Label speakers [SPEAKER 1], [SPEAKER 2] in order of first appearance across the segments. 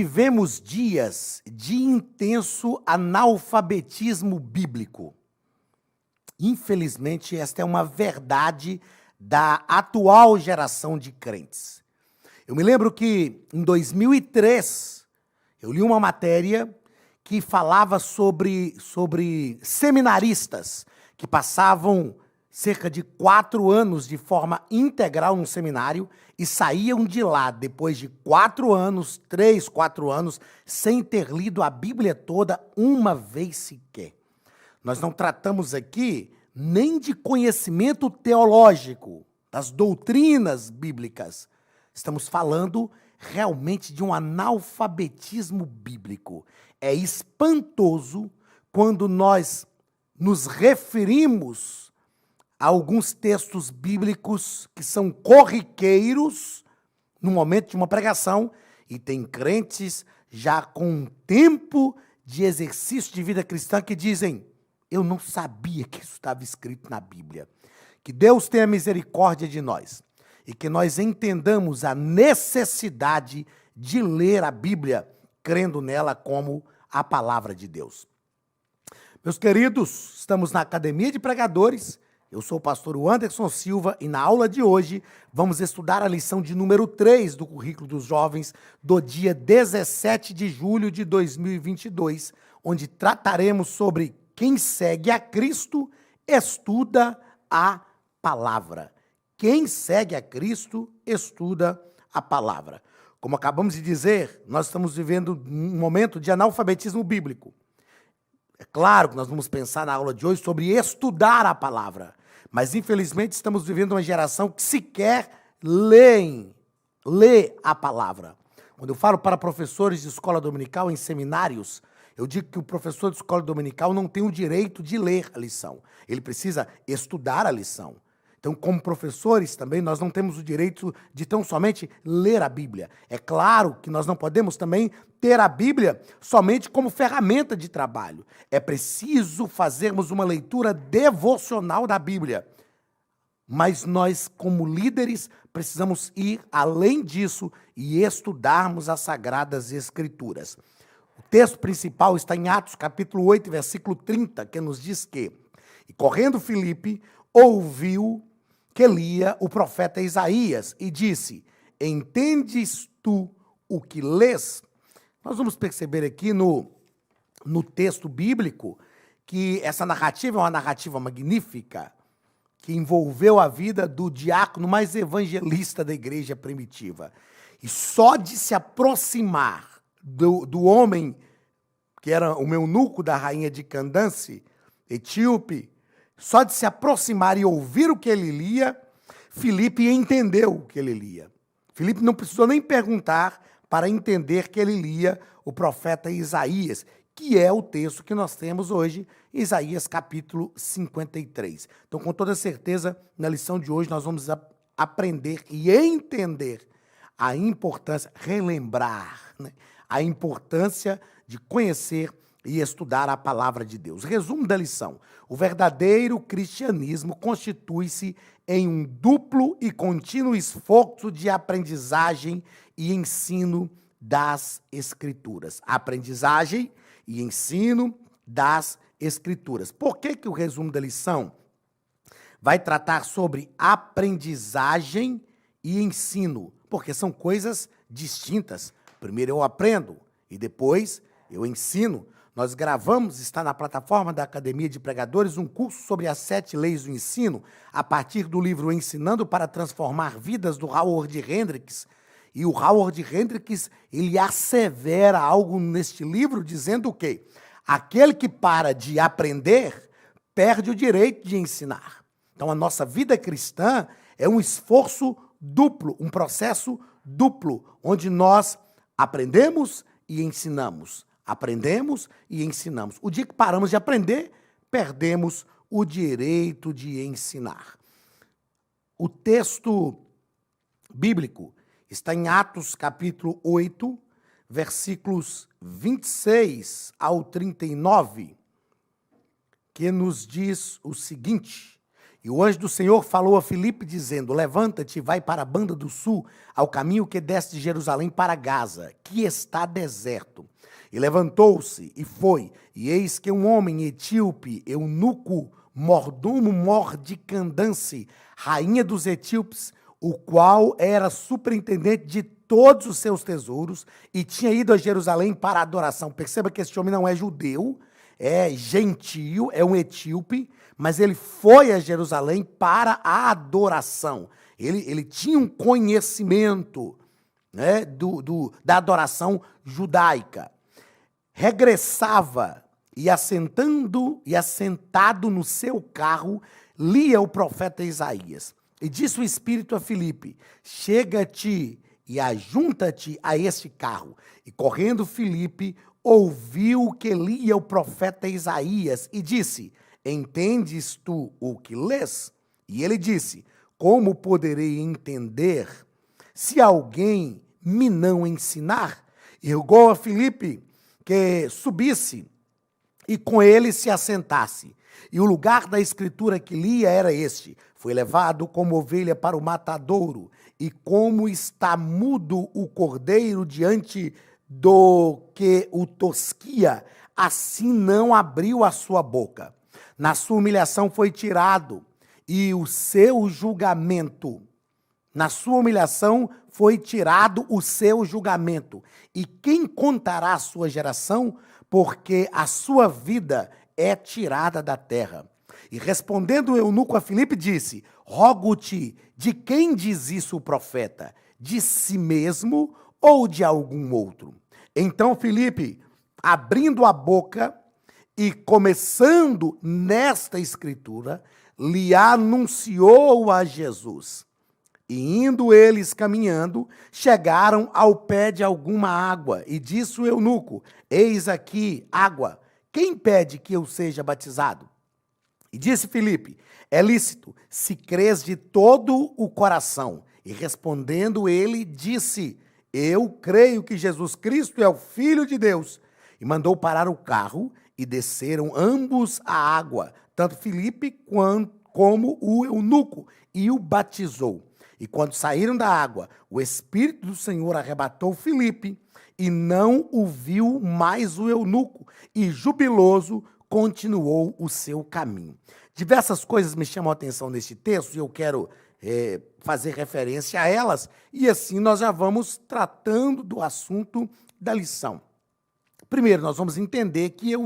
[SPEAKER 1] Vivemos dias de intenso analfabetismo bíblico. Infelizmente, esta é uma verdade da atual geração de crentes. Eu me lembro que, em 2003, eu li uma matéria que falava sobre seminaristas que passavam cerca de 4 anos de forma integral no seminário e saíam de lá depois de 4 anos, 3, 4 anos, sem ter lido a Bíblia toda uma vez sequer. Nós não tratamos aqui nem de conhecimento teológico, das doutrinas bíblicas. Estamos falando realmente de um analfabetismo bíblico. É espantoso quando nós nos referimos a alguns textos bíblicos que são corriqueiros no momento de uma pregação, e tem crentes já com um tempo de exercício de vida cristã que dizem: eu não sabia que isso estava escrito na Bíblia. Que Deus tenha misericórdia de nós e que nós entendamos a necessidade de ler a Bíblia, crendo nela como a palavra de Deus. Meus queridos, estamos na Academia de Pregadores. Eu sou o pastor Anderson Silva e na aula de hoje vamos estudar a lição de número 3 do currículo dos jovens do dia 17 de julho de 2022, onde trataremos sobre quem segue a Cristo estuda a palavra. Quem segue a Cristo estuda a palavra. Como acabamos de dizer, nós estamos vivendo um momento de analfabetismo bíblico. É claro que nós vamos pensar na aula de hoje sobre estudar a palavra, mas infelizmente estamos vivendo uma geração que sequer lê a palavra. Quando eu falo para professores de escola dominical em seminários, eu digo que o professor de escola dominical não tem o direito de ler a lição. Ele precisa estudar a lição. Então, como professores também, nós não temos o direito de tão somente ler a Bíblia. É claro que nós não podemos também ter a Bíblia somente como ferramenta de trabalho. É preciso fazermos uma leitura devocional da Bíblia. Mas nós, como líderes, precisamos ir além disso e estudarmos as Sagradas Escrituras. O texto principal está em Atos, capítulo 8, versículo 30, que nos diz que: e correndo Filipe, ouviu que lia o profeta Isaías e disse: entendes tu o que lês? Nós vamos perceber aqui no texto bíblico que essa narrativa é uma narrativa magnífica que envolveu a vida do diácono mais evangelista da igreja primitiva. E só de se aproximar do homem que era o eunuco da rainha de Candance, etíope, só de se aproximar e ouvir o que ele lia, Filipe entendeu o que ele lia. Filipe não precisou nem perguntar para entender que ele lia o profeta Isaías, que é o texto que nós temos hoje, Isaías capítulo 53. Então, com toda certeza, na lição de hoje nós vamos aprender e entender a importância, relembrar, né, a importância de conhecer e estudar a palavra de Deus. Resumo da lição: o verdadeiro cristianismo constitui-se em um duplo e contínuo esforço de aprendizagem e ensino das Escrituras. Aprendizagem e ensino das Escrituras. Por que o resumo da lição vai tratar sobre aprendizagem e ensino? Porque são coisas distintas. Primeiro eu aprendo e depois eu ensino. Nós gravamos, está na plataforma da Academia de Pregadores, um curso sobre as 7 leis do ensino, a partir do livro Ensinando para Transformar Vidas, do Howard Hendricks. E o Howard Hendricks, ele assevera algo neste livro, dizendo o quê? Aquele que para de aprender, perde o direito de ensinar. Então, a nossa vida cristã é um esforço duplo, um processo duplo, onde nós aprendemos e ensinamos. Aprendemos e ensinamos. O dia que paramos de aprender, perdemos o direito de ensinar. O texto bíblico está em Atos capítulo 8, versículos 26 ao 39, que nos diz o seguinte: E o anjo do Senhor falou a Filipe, dizendo: levanta-te e vai para a banda do sul, ao caminho que desce de Jerusalém para Gaza, que está deserto. E levantou-se e foi, e eis que um homem etíope, eunuco, mordomo Mordicandance, rainha dos etíopes, o qual era superintendente de todos os seus tesouros, e tinha ido a Jerusalém para a adoração. Perceba que esse homem não é judeu, é gentio, é um etíope, mas ele foi a Jerusalém para a adoração. Ele tinha um conhecimento, né, da adoração judaica. Regressava e assentado no seu carro, lia o profeta Isaías. E disse o Espírito a Filipe: chega-te e ajunta-te a este carro. E correndo Filipe, ouviu o que lia o profeta Isaías e disse: entendes tu o que lês? E ele disse: como poderei entender se alguém me não ensinar? E rogou a Filipe que subisse e com ele se assentasse. E o lugar da escritura que lia era este: foi levado como ovelha para o matadouro, e como está mudo o cordeiro diante do que o tosquia, assim não abriu a sua boca. Na sua humilhação foi tirado, e o seu julgamento. Na sua humilhação foi tirado o seu julgamento. E quem contará a sua geração? Porque a sua vida é tirada da terra. E respondendo o eunuco a Filipe, disse: rogo-te, de quem diz isso o profeta? De si mesmo ou de algum outro? Então Filipe, abrindo a boca e começando nesta escritura, lhe anunciou a Jesus. E indo eles caminhando, chegaram ao pé de alguma água, e disse o eunuco: eis aqui água, quem pede que eu seja batizado? E disse Filipe: é lícito, se crês de todo o coração. E respondendo ele, disse: eu creio que Jesus Cristo é o Filho de Deus. E mandou parar o carro, e desceram ambos à água, tanto Filipe como o eunuco, e o batizou. E quando saíram da água, o Espírito do Senhor arrebatou Filipe, e não o viu mais o eunuco, e jubiloso continuou o seu caminho. Diversas coisas me chamam a atenção neste texto, e eu quero fazer referência a elas, e assim nós já vamos tratando do assunto da lição. Primeiro, nós vamos entender que o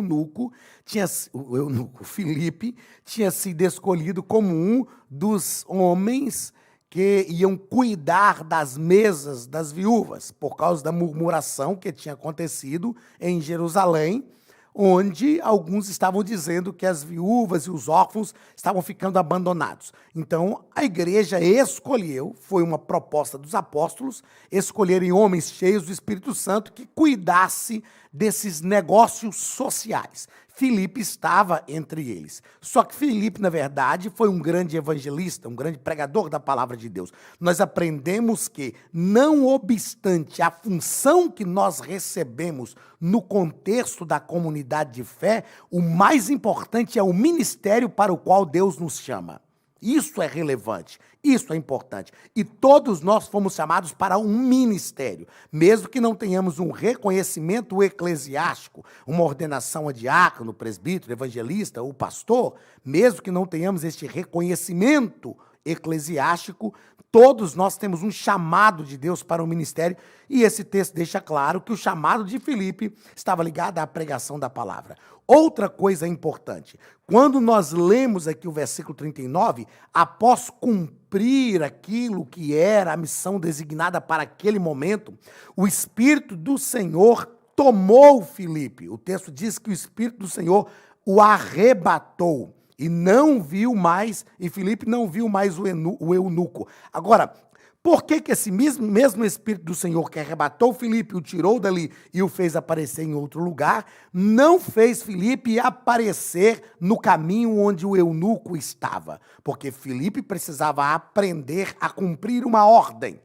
[SPEAKER 1] eunuco Filipe tinha sido escolhido como um dos homens que iam cuidar das mesas das viúvas, por causa da murmuração que tinha acontecido em Jerusalém, onde alguns estavam dizendo que as viúvas e os órfãos estavam ficando abandonados. Então, a igreja escolheu, foi uma proposta dos apóstolos, escolherem homens cheios do Espírito Santo que cuidasse desses negócios sociais. Filipe estava entre eles. Só que Filipe, na verdade, foi um grande evangelista, um grande pregador da palavra de Deus. Nós aprendemos que, não obstante a função que nós recebemos no contexto da comunidade de fé, o mais importante é o ministério para o qual Deus nos chama. Isso é relevante, isso é importante. E todos nós fomos chamados para um ministério, mesmo que não tenhamos um reconhecimento eclesiástico, uma ordenação a diácono, presbítero, evangelista ou pastor, mesmo que não tenhamos este reconhecimento eclesiástico, todos nós temos um chamado de Deus para o ministério, e esse texto deixa claro que o chamado de Filipe estava ligado à pregação da palavra. Outra coisa importante, quando nós lemos aqui o versículo 39, após cumprir aquilo que era a missão designada para aquele momento, o Espírito do Senhor tomou Filipe. O texto diz que o Espírito do Senhor o arrebatou. E não viu mais, e Filipe não viu mais o eunuco. Agora, por que esse mesmo Espírito do Senhor que arrebatou Filipe, o tirou dali e o fez aparecer em outro lugar, não fez Filipe aparecer no caminho onde o eunuco estava? Porque Filipe precisava aprender a cumprir uma ordem.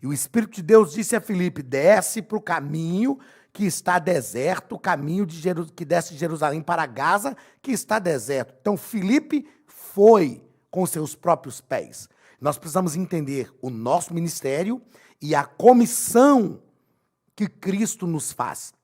[SPEAKER 1] E o Espírito de Deus disse a Filipe: desce para o caminho que está deserto, o caminho que desce de Jerusalém para Gaza, que está deserto. Então, Filipe foi com seus próprios pés. Nós precisamos entender o nosso ministério e a comissão que Cristo nos faz.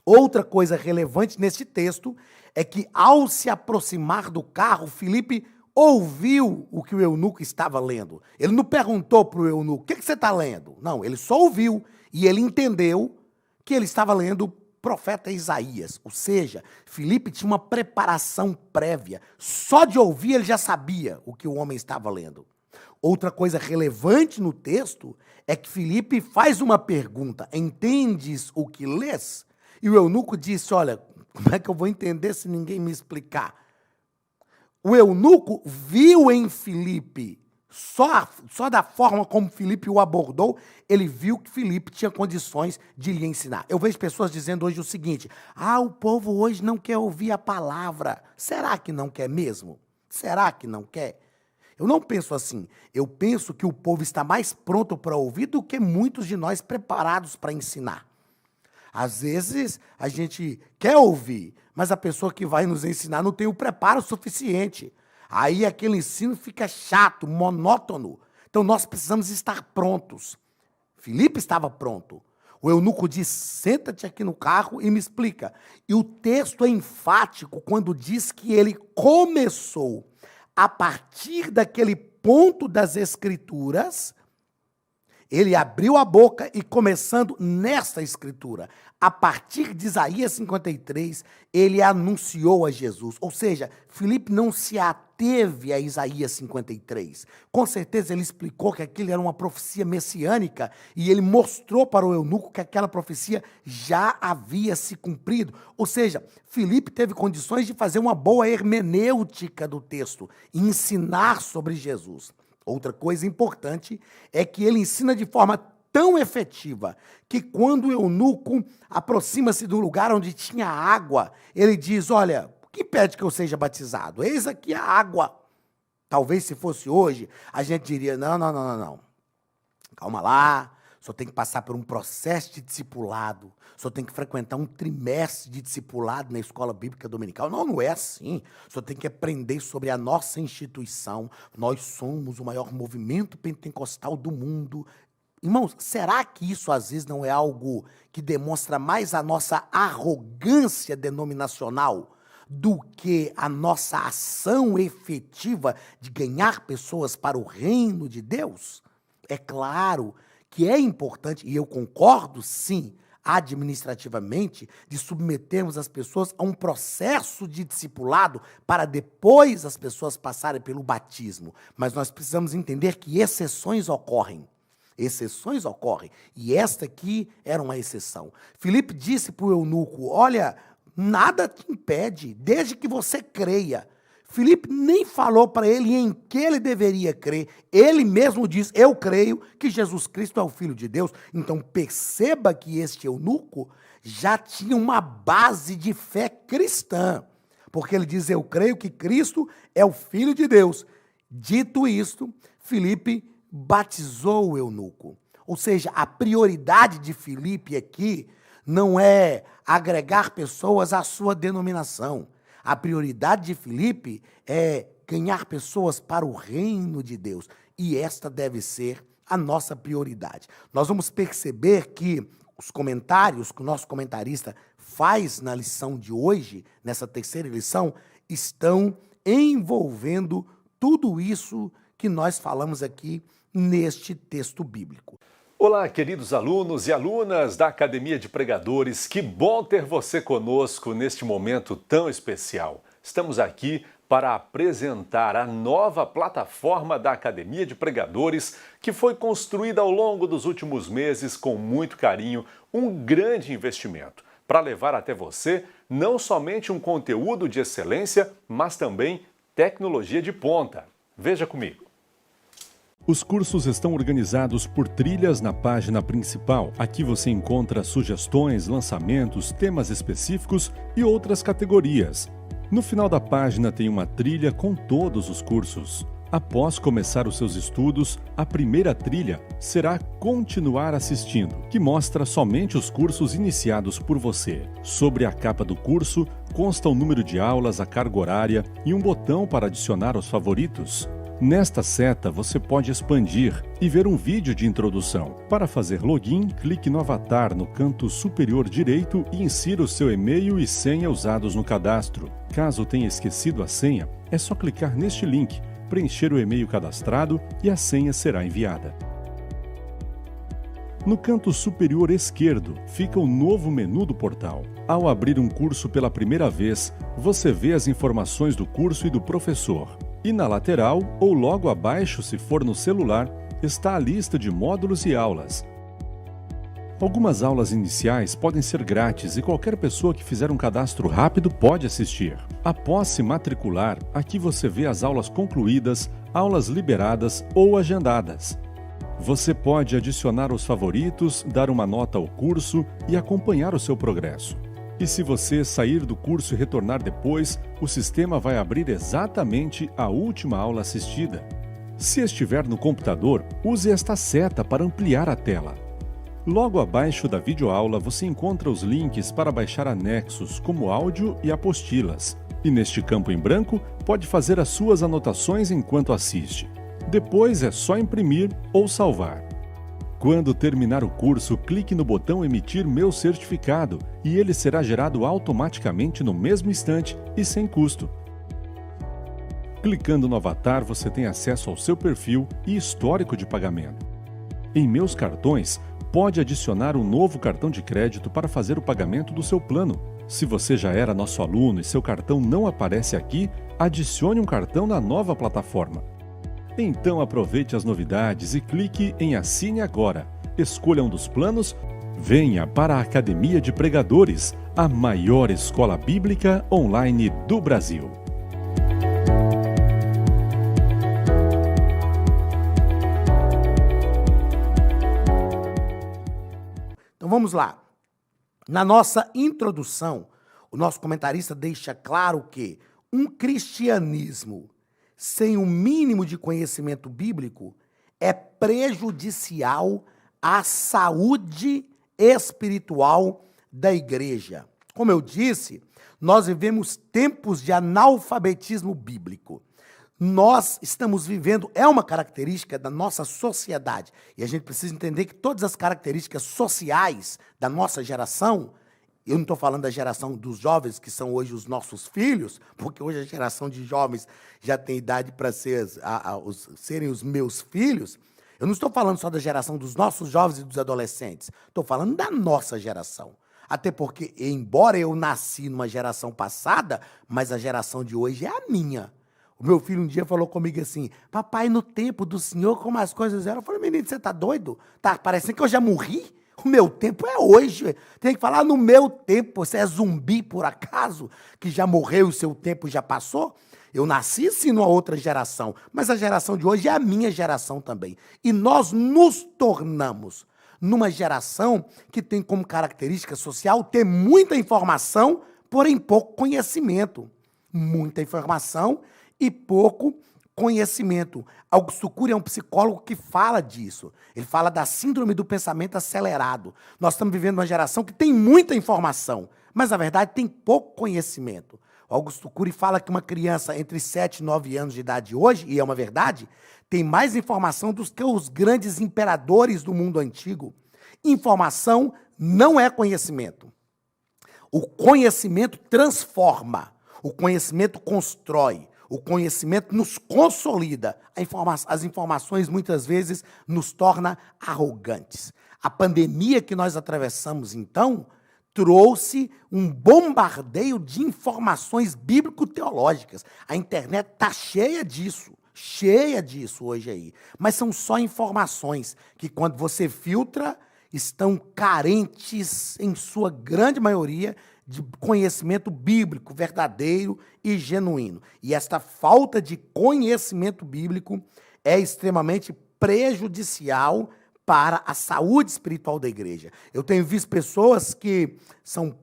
[SPEAKER 1] Outra coisa relevante neste texto é que, ao se aproximar do carro, Filipe ouviu o que o eunuco estava lendo. Ele não perguntou para o eunuco: o que você está lendo? Não, ele só ouviu e ele entendeu que ele estava lendo o profeta Isaías. Ou seja, Filipe tinha uma preparação prévia. Só de ouvir ele já sabia o que o homem estava lendo. Outra coisa relevante no texto é que Filipe faz uma pergunta: entendes o que lês? E o eunuco disse: olha, como é que eu vou entender se ninguém me explicar? O eunuco viu em Filipe, só da forma como Filipe o abordou, ele viu que Filipe tinha condições de lhe ensinar. Eu vejo pessoas dizendo hoje o seguinte: o povo hoje não quer ouvir a palavra. Será que não quer mesmo? Será que não quer? Eu não penso assim. Eu penso que o povo está mais pronto para ouvir do que muitos de nós preparados para ensinar. Às vezes, a gente quer ouvir, mas a pessoa que vai nos ensinar não tem o preparo suficiente. Aí aquele ensino fica chato, monótono. Então, nós precisamos estar prontos. Filipe estava pronto. O eunuco diz: senta-te aqui no carro e me explica. E o texto é enfático quando diz que ele começou, a partir daquele ponto das Escrituras, ele abriu a boca e, começando nessa escritura, a partir de Isaías 53, ele anunciou a Jesus. Ou seja, Filipe não se ateve a Isaías 53. Com certeza ele explicou que aquilo era uma profecia messiânica e ele mostrou para o eunuco que aquela profecia já havia se cumprido. Ou seja, Filipe teve condições de fazer uma boa hermenêutica do texto e ensinar sobre Jesus. Outra coisa importante é que ele ensina de forma tão efetiva que, quando o eunuco aproxima-se do lugar onde tinha água, ele diz: olha, o que impede que eu seja batizado? Eis aqui a água. Talvez, se fosse hoje, a gente diria: não. Calma lá, o senhor tem que passar por um processo de discipulado, o senhor tem que frequentar um trimestre de discipulado na escola bíblica dominical. Não é assim. O senhor tem que aprender sobre a nossa instituição. Nós somos o maior movimento pentecostal do mundo. Irmãos, será que isso às vezes não é algo que demonstra mais a nossa arrogância denominacional do que a nossa ação efetiva de ganhar pessoas para o reino de Deus? É claro que é importante, e eu concordo, sim, administrativamente, de submetermos as pessoas a um processo de discipulado para depois as pessoas passarem pelo batismo. Mas nós precisamos entender que exceções ocorrem. Exceções ocorrem. E esta aqui era uma exceção. Filipe disse para o eunuco: olha, nada te impede, desde que você creia. Filipe nem falou para ele em que ele deveria crer. Ele mesmo diz: eu creio que Jesus Cristo é o Filho de Deus. Então perceba que este eunuco já tinha uma base de fé cristã. Porque ele diz: eu creio que Cristo é o Filho de Deus. Dito isto, Filipe batizou o eunuco. Ou seja, a prioridade de Filipe aqui não é agregar pessoas à sua denominação. A prioridade de Filipe é ganhar pessoas para o reino de Deus. E esta deve ser a nossa prioridade. Nós vamos perceber que os comentários que o nosso comentarista faz na lição de hoje, nessa terceira lição, estão envolvendo tudo isso que nós falamos aqui neste texto bíblico.
[SPEAKER 2] Olá, queridos alunos e alunas da Academia de Pregadores, que bom ter você conosco neste momento tão especial. Estamos aqui para apresentar a nova plataforma da Academia de Pregadores, que foi construída ao longo dos últimos meses com muito carinho, um grande investimento, para levar até você não somente um conteúdo de excelência, mas também tecnologia de ponta. Veja comigo.
[SPEAKER 3] Os cursos estão organizados por trilhas na página principal. Aqui você encontra sugestões, lançamentos, temas específicos e outras categorias. No final da página tem uma trilha com todos os cursos. Após começar os seus estudos, a primeira trilha será Continuar assistindo, que mostra somente os cursos iniciados por você. Sobre a capa do curso, consta o número de aulas, a carga horária e um botão para adicionar aos favoritos. Nesta seta, você pode expandir e ver um vídeo de introdução. Para fazer login, clique no avatar no canto superior direito e insira o seu e-mail e senha usados no cadastro. Caso tenha esquecido a senha, é só clicar neste link, preencher o e-mail cadastrado e a senha será enviada. No canto superior esquerdo fica o novo menu do portal. Ao abrir um curso pela primeira vez, você vê as informações do curso e do professor. E na lateral, ou logo abaixo se for no celular, está a lista de módulos e aulas. Algumas aulas iniciais podem ser grátis e qualquer pessoa que fizer um cadastro rápido pode assistir. Após se matricular, aqui você vê as aulas concluídas, aulas liberadas ou agendadas. Você pode adicionar os favoritos, dar uma nota ao curso e acompanhar o seu progresso. E se você sair do curso e retornar depois, o sistema vai abrir exatamente a última aula assistida. Se estiver no computador, use esta seta para ampliar a tela. Logo abaixo da videoaula você encontra os links para baixar anexos, como áudio e apostilas. E neste campo em branco, pode fazer as suas anotações enquanto assiste. Depois é só imprimir ou salvar. Quando terminar o curso, clique no botão Emitir meu certificado e ele será gerado automaticamente no mesmo instante e sem custo. Clicando no avatar, você tem acesso ao seu perfil e histórico de pagamento. Em Meus Cartões, pode adicionar um novo cartão de crédito para fazer o pagamento do seu plano. Se você já era nosso aluno e seu cartão não aparece aqui, adicione um cartão na nova plataforma. Então aproveite as novidades e clique em Assine Agora. Escolha um dos planos. Venha para a Academia de Pregadores, a maior escola bíblica online do Brasil.
[SPEAKER 1] Então vamos lá. Na nossa introdução, o nosso comentarista deixa claro que um cristianismo sem o mínimo de conhecimento bíblico é prejudicial à saúde espiritual da igreja. Como eu disse, nós vivemos tempos de analfabetismo bíblico. Nós estamos vivendo, é uma característica da nossa sociedade, e a gente precisa entender que todas as características sociais da nossa geração, eu não estou falando da geração dos jovens, que são hoje os nossos filhos, porque hoje a geração de jovens já tem idade para serem os meus filhos. Eu não estou falando só da geração dos nossos jovens e dos adolescentes. Estou falando da nossa geração. Até porque, embora eu nasci numa geração passada, mas a geração de hoje é a minha. O meu filho um dia falou comigo assim: papai, no tempo do senhor, como as coisas eram? Eu falei: menino, você está doido? Tá parecendo que eu já morri? O meu tempo é hoje. Tem que falar no meu tempo. Você é zumbi, por acaso? Que já morreu, o seu tempo já passou? Eu nasci, sim, numa outra geração. Mas a geração de hoje é a minha geração também. E nós nos tornamos numa geração que tem como característica social ter muita informação, porém pouco conhecimento. Muita informação e pouco conhecimento. Augusto Cury é um psicólogo que fala disso. Ele fala da síndrome do pensamento acelerado. Nós estamos vivendo uma geração que tem muita informação, mas, na verdade, tem pouco conhecimento. O Augusto Cury fala que uma criança entre 7 e 9 anos de idade hoje, e é uma verdade, tem mais informação do que os grandes imperadores do mundo antigo. Informação não é conhecimento. O conhecimento transforma, o conhecimento constrói. O conhecimento nos consolida. As informações, muitas vezes, nos torna arrogantes. A pandemia que nós atravessamos, então, trouxe um bombardeio de informações bíblico-teológicas. A internet está cheia disso hoje aí. Mas são só informações que, quando você filtra, estão carentes, em sua grande maioria, de conhecimento bíblico verdadeiro e genuíno. E esta falta de conhecimento bíblico é extremamente prejudicial para a saúde espiritual da igreja. Eu tenho visto pessoas que são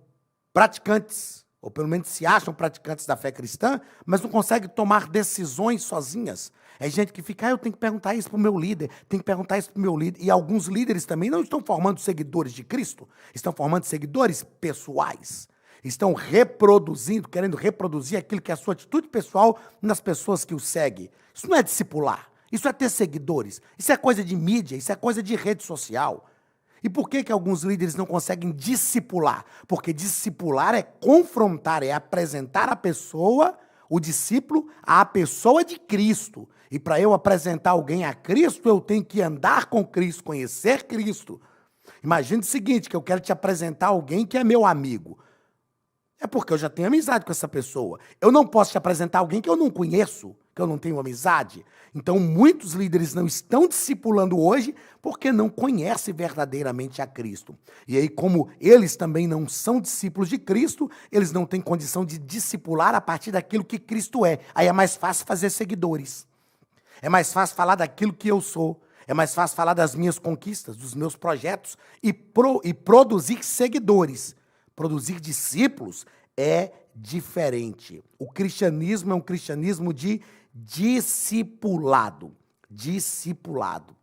[SPEAKER 1] praticantes, ou pelo menos se acham praticantes da fé cristã, mas não conseguem tomar decisões sozinhas. É gente que fica: eu tenho que perguntar isso para o meu líder, tenho que perguntar isso para o meu líder. E alguns líderes também não estão formando seguidores de Cristo, estão formando seguidores pessoais. Estão reproduzindo, querendo reproduzir aquilo que é a sua atitude pessoal nas pessoas que o seguem. Isso não é discipular, isso é ter seguidores, isso é coisa de mídia, isso é coisa de rede social. E por que alguns líderes não conseguem discipular? Porque discipular é confrontar, é apresentar a pessoa, o discípulo, à pessoa de Cristo. E para eu apresentar alguém a Cristo, eu tenho que andar com Cristo, conhecer Cristo. Imagine o seguinte, que eu quero te apresentar alguém que é meu amigo. É porque eu já tenho amizade com essa pessoa. Eu não posso te apresentar alguém que eu não conheço, que eu não tenho amizade. Então, muitos líderes não estão discipulando hoje porque não conhecem verdadeiramente a Cristo. E aí, como eles também não são discípulos de Cristo, eles não têm condição de discipular a partir daquilo que Cristo é. Aí é mais fácil fazer seguidores. É mais fácil falar daquilo que eu sou. É mais fácil falar das minhas conquistas, dos meus projetos e produzir seguidores. Produzir discípulos é diferente. O cristianismo é um cristianismo de discipulado. Discipulado.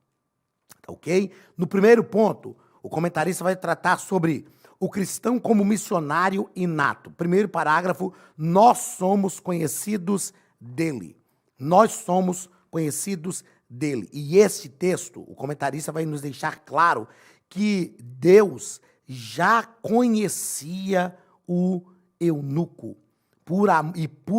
[SPEAKER 1] Tá ok? No primeiro ponto, o comentarista vai tratar sobre o cristão como missionário inato. Primeiro parágrafo, nós somos conhecidos dele. Nós somos conhecidos dele. E esse texto, o comentarista vai nos deixar claro que Deus já conhecia o eunuco. Por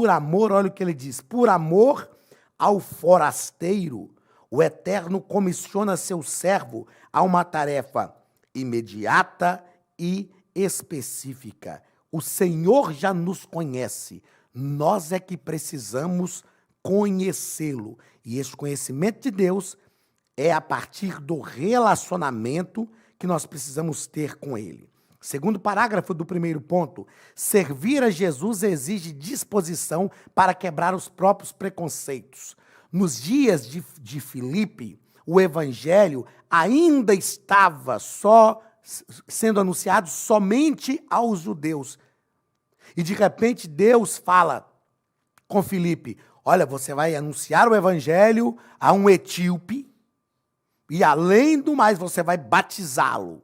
[SPEAKER 1] amor, olha o que ele diz, por amor ao forasteiro, o Eterno comissiona seu servo a uma tarefa imediata e específica. O Senhor já nos conhece, nós é que precisamos conhecê-lo. E esse conhecimento de Deus é a partir do relacionamento que nós precisamos ter com ele. Segundo parágrafo do primeiro ponto, servir a Jesus exige disposição para quebrar os próprios preconceitos. Nos dias de Filipe, o evangelho ainda estava sendo anunciado somente aos judeus. E de repente Deus fala com Filipe, olha, você vai anunciar o evangelho a um etíope e, além do mais, você vai batizá-lo.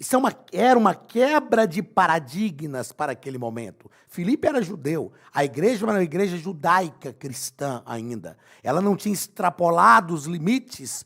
[SPEAKER 1] Isso era uma quebra de paradigmas para aquele momento. Filipe era judeu, a igreja era uma igreja judaica cristã ainda. Ela não tinha extrapolado os limites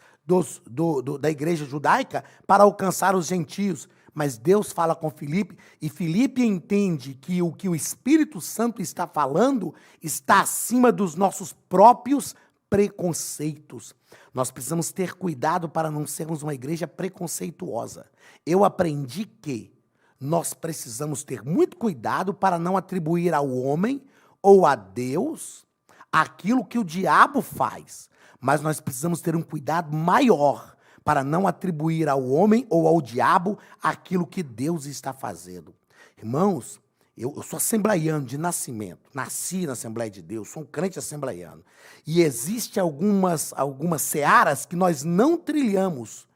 [SPEAKER 1] da igreja judaica para alcançar os gentios. Mas Deus fala com Filipe e Filipe entende que o Espírito Santo está falando está acima dos nossos próprios preconceitos. Nós precisamos ter cuidado para não sermos uma igreja preconceituosa. Eu aprendi que nós precisamos ter muito cuidado para não atribuir ao homem ou a Deus aquilo que o diabo faz. Mas nós precisamos ter um cuidado maior para não atribuir ao homem ou ao diabo aquilo que Deus está fazendo. Irmãos, eu sou assembleiano de nascimento, nasci na Assembleia de Deus, sou um crente assembleiano. E existem algumas searas que nós não trilhamos.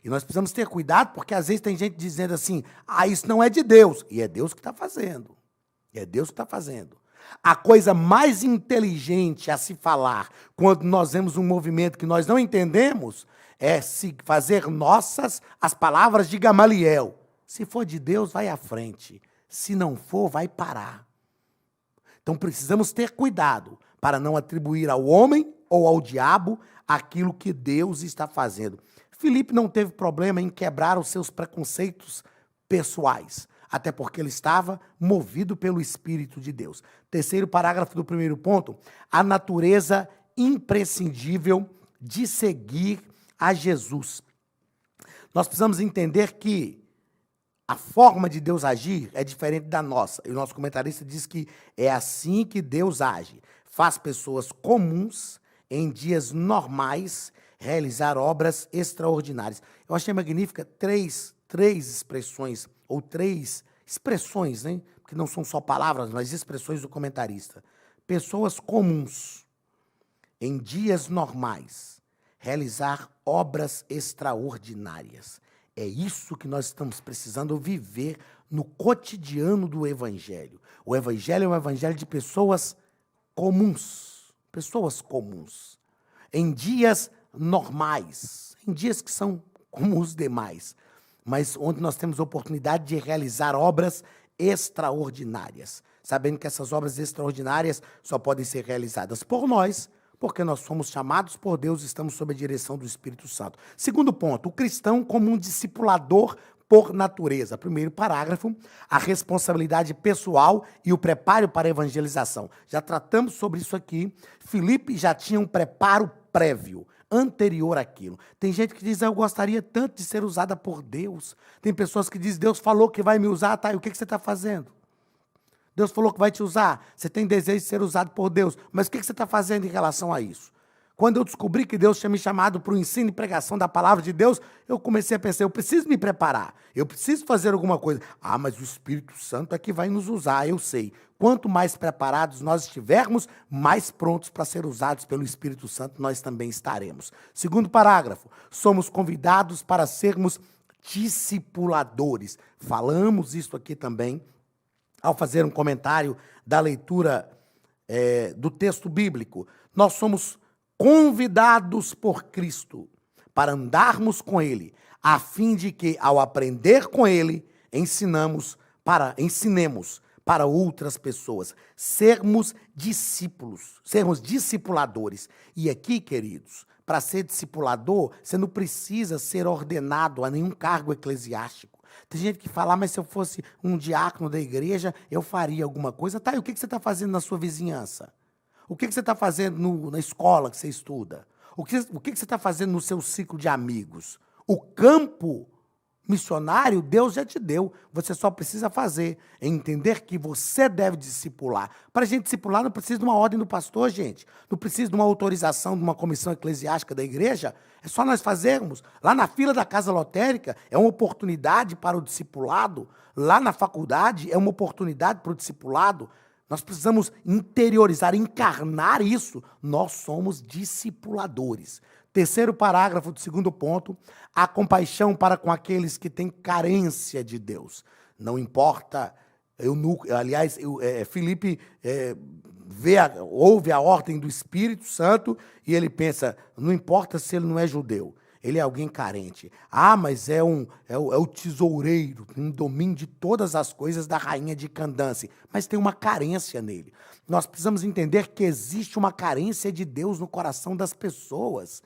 [SPEAKER 1] E nós precisamos ter cuidado, porque às vezes tem gente dizendo assim, isso não é de Deus. E é Deus que está fazendo. E é Deus que está fazendo. A coisa mais inteligente a se falar quando nós vemos um movimento que nós não entendemos é se fazer nossas as palavras de Gamaliel. Se for de Deus, vai à frente. Se não for, vai parar. Então precisamos ter cuidado para não atribuir ao homem ou ao diabo aquilo que Deus está fazendo. Filipe não teve problema em quebrar os seus preconceitos pessoais, até porque ele estava movido pelo Espírito de Deus. Terceiro parágrafo do primeiro ponto, a natureza imprescindível de seguir a Jesus. Nós precisamos entender que a forma de Deus agir é diferente da nossa. E o nosso comentarista diz que é assim que Deus age. Faz pessoas comuns, em dias normais, realizar obras extraordinárias. Eu achei magnífica três expressões, ou três expressões, né? Que não são só palavras, mas expressões do comentarista. Pessoas comuns, em dias normais, realizar obras extraordinárias. É isso que nós estamos precisando viver no cotidiano do Evangelho. O Evangelho é um evangelho de pessoas comuns. Pessoas comuns. Em dias normais. Em dias que são como os demais. Mas onde nós temos a oportunidade de realizar obras extraordinárias, sabendo que essas obras extraordinárias só podem ser realizadas por nós, porque nós somos chamados por Deus e estamos sob a direção do Espírito Santo. Segundo ponto, o cristão como um discipulador por natureza. Primeiro parágrafo, a responsabilidade pessoal e o preparo para a evangelização. Já tratamos sobre isso aqui. Filipe já tinha um preparo prévio, anterior àquilo. Tem gente que diz, eu gostaria tanto de ser usada por Deus. Tem pessoas que dizem, Deus falou que vai me usar, tá, e o que você está fazendo? Deus falou que vai te usar, você tem desejo de ser usado por Deus, mas o que você está fazendo em relação a isso? Quando eu descobri que Deus tinha me chamado para o ensino e pregação da palavra de Deus, eu comecei a pensar, eu preciso me preparar, eu preciso fazer alguma coisa. Ah, mas o Espírito Santo é que vai nos usar, eu sei. Quanto mais preparados nós estivermos, mais prontos para ser usados pelo Espírito Santo nós também estaremos. Segundo parágrafo, somos convidados para sermos discipuladores. Falamos isso aqui também, ao fazer um comentário da leitura do texto bíblico. Nós somos convidados por Cristo para andarmos com Ele, a fim de que, ao aprender com Ele, ensinemos para outras pessoas, sermos discípulos, sermos discipuladores. E aqui, queridos, para ser discipulador, você não precisa ser ordenado a nenhum cargo eclesiástico. Tem gente que fala, mas se eu fosse um diácono da igreja, eu faria alguma coisa. Tá, e o que você está fazendo na sua vizinhança? O que você está fazendo na escola que você estuda? O que você está fazendo no seu ciclo de amigos? O campo missionário, Deus já te deu. Você só precisa fazer, entender que você deve discipular. Para a gente discipular, não precisa de uma ordem do pastor, gente. Não precisa de uma autorização de uma comissão eclesiástica da igreja. É só nós fazermos. Lá na fila da casa lotérica, é uma oportunidade para o discipulado. Lá na faculdade, é uma oportunidade para o discipulado. Nós precisamos interiorizar, encarnar isso. Nós somos discipuladores. Terceiro parágrafo do segundo ponto, a compaixão para com aqueles que têm carência de Deus. Não importa, Filipe ouve a ordem do Espírito Santo e ele pensa, não importa se ele não é judeu, ele é alguém carente. Ah, mas é o tesoureiro, um domínio de todas as coisas da rainha de Candance, mas tem uma carência nele. Nós precisamos entender que existe uma carência de Deus no coração das pessoas.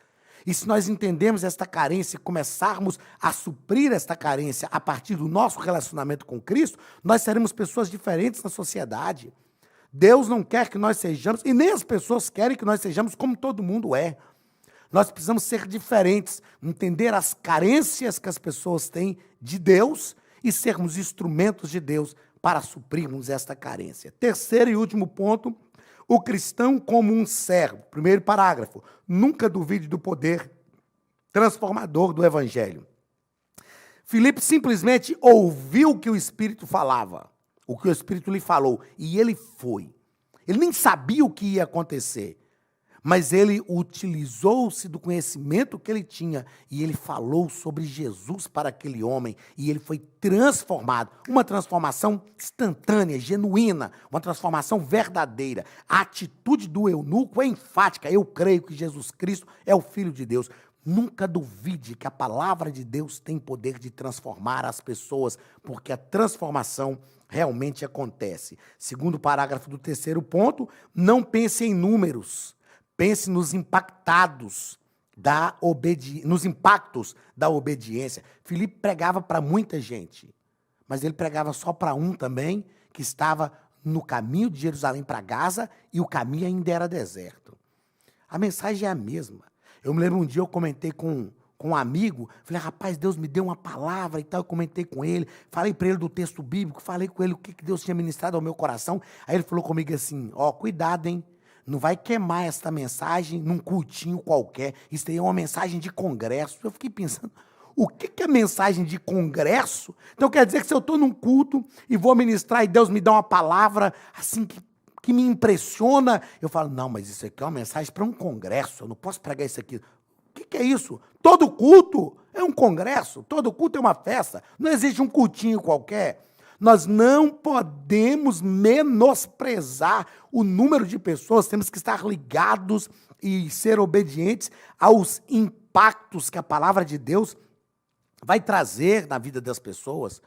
[SPEAKER 1] E se nós entendermos esta carência e começarmos a suprir esta carência a partir do nosso relacionamento com Cristo, nós seremos pessoas diferentes na sociedade. Deus não quer que nós sejamos, e nem as pessoas querem que nós sejamos como todo mundo é. Nós precisamos ser diferentes, entender as carências que as pessoas têm de Deus e sermos instrumentos de Deus para suprirmos esta carência. Terceiro e último ponto, o cristão como um servo. Primeiro parágrafo, nunca duvide do poder transformador do Evangelho. Filipe simplesmente ouviu o que o Espírito falava, o que o Espírito lhe falou, e ele foi. Ele nem sabia o que ia acontecer, mas ele utilizou-se do conhecimento que ele tinha e ele falou sobre Jesus para aquele homem e ele foi transformado. Uma transformação instantânea, genuína, uma transformação verdadeira. A atitude do eunuco é enfática. Eu creio que Jesus Cristo é o Filho de Deus. Nunca duvide que a palavra de Deus tem poder de transformar as pessoas, porque a transformação realmente acontece. Segundo parágrafo do terceiro ponto, não pense em números. Pense nos impactos da obediência. Filipe pregava para muita gente, mas ele pregava só para um também, que estava no caminho de Jerusalém para Gaza, e o caminho ainda era deserto. A mensagem é a mesma. Eu me lembro um dia, eu comentei com um amigo, falei, rapaz, Deus me deu uma palavra e tal, eu comentei com ele, falei para ele do texto bíblico, falei com ele o que Deus tinha ministrado ao meu coração, aí ele falou comigo assim, cuidado, hein? Não vai queimar esta mensagem num cultinho qualquer. Isso aí é uma mensagem de congresso. Eu fiquei pensando, o que é mensagem de congresso? Então quer dizer que se eu estou num culto e vou ministrar e Deus me dá uma palavra assim que me impressiona, eu falo, não, mas isso aqui é uma mensagem para um congresso, eu não posso pregar isso aqui. O que é isso? Todo culto é um congresso, todo culto é uma festa. Não existe um cultinho qualquer. Nós não podemos menosprezar o número de pessoas, temos que estar ligados e ser obedientes aos impactos que a palavra de Deus vai trazer na vida das pessoas.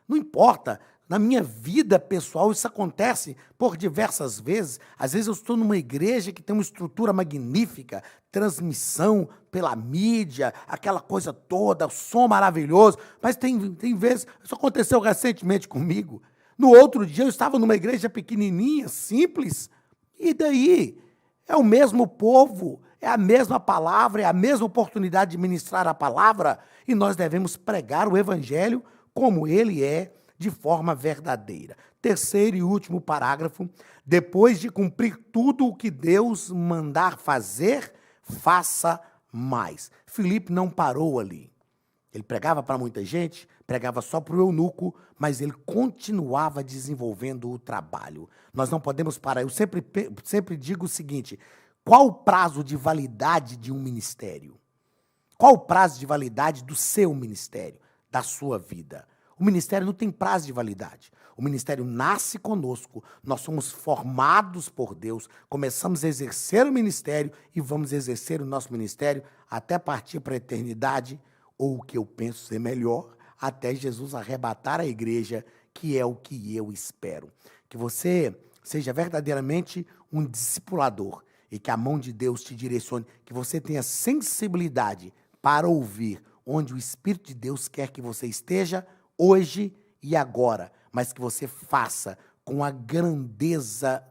[SPEAKER 1] Não importa Na minha vida pessoal, isso acontece por diversas vezes. Às vezes eu estou numa igreja que tem uma estrutura magnífica, transmissão pela mídia, aquela coisa toda, som maravilhoso, mas tem vezes, isso aconteceu recentemente comigo. No outro dia eu estava numa igreja pequenininha, simples, e daí é o mesmo povo, é a mesma palavra, é a mesma oportunidade de ministrar a palavra, e nós devemos pregar o evangelho como ele é, de forma verdadeira. Terceiro e último parágrafo: depois de cumprir tudo o que Deus mandar fazer, faça mais. Filipe não parou ali. Ele pregava para muita gente, pregava só para o eunuco, mas ele continuava desenvolvendo o trabalho. Nós não podemos parar. Eu sempre digo o seguinte: qual o prazo de validade de um ministério? Qual o prazo de validade do seu ministério, da sua vida? O ministério não tem prazo de validade. O ministério nasce conosco, nós somos formados por Deus, começamos a exercer o ministério e vamos exercer o nosso ministério até partir para a eternidade, ou o que eu penso ser melhor, até Jesus arrebatar a igreja, que é o que eu espero. Que você seja verdadeiramente um discipulador e que a mão de Deus te direcione, que você tenha sensibilidade para ouvir onde o Espírito de Deus quer que você esteja, hoje e agora, mas que você faça com a grandeza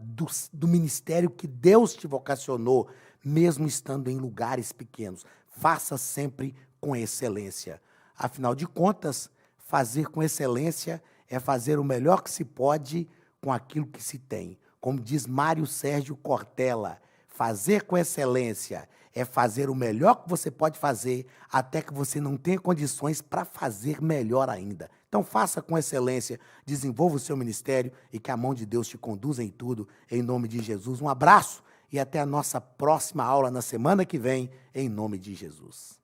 [SPEAKER 1] do ministério que Deus te vocacionou, mesmo estando em lugares pequenos. Faça sempre com excelência. Afinal de contas, fazer com excelência é fazer o melhor que se pode com aquilo que se tem. Como diz Mário Sérgio Cortella, fazer com excelência é fazer o melhor que você pode fazer, até que você não tenha condições para fazer melhor ainda. Então faça com excelência, desenvolva o seu ministério e que a mão de Deus te conduza em tudo, em nome de Jesus. Um abraço e até a nossa próxima aula na semana que vem, em nome de Jesus.